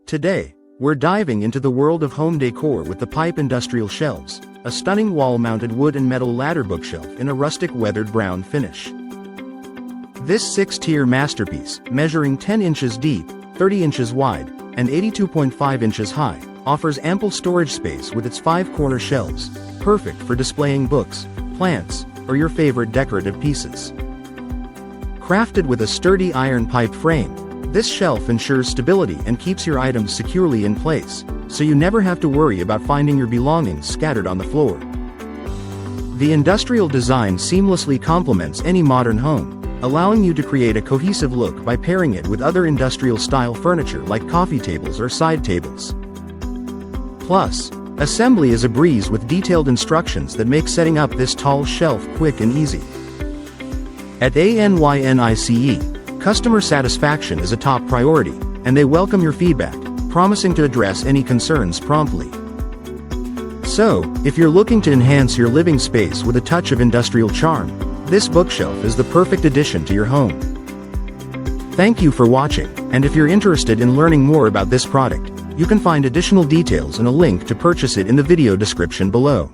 Today, we're diving into the world of home decor with the Pipe Industrial Shelves, a stunning wall-mounted wood and metal ladder bookshelf in a rustic weathered brown finish. This 6-tier masterpiece, measuring 10 inches deep, 30 inches wide, and 82.5 inches high, offers ample storage space with its 5-corner shelves, perfect for displaying books, plants, or your favorite decorative pieces. Crafted with a sturdy iron pipe frame, this shelf ensures stability and keeps your items securely in place, so you never have to worry about finding your belongings scattered on the floor. The industrial design seamlessly complements any modern home, allowing you to create a cohesive look by pairing it with other industrial-style furniture like coffee tables or side tables. Plus, assembly is a breeze with detailed instructions that make setting up this tall shelf quick and easy. At ANYNICE, customer satisfaction is a top priority, and they welcome your feedback, promising to address any concerns promptly. So, if you're looking to enhance your living space with a touch of industrial charm, this bookshelf is the perfect addition to your home. Thank you for watching, and if you're interested in learning more about this product, you can find additional details and a link to purchase it in the video description below.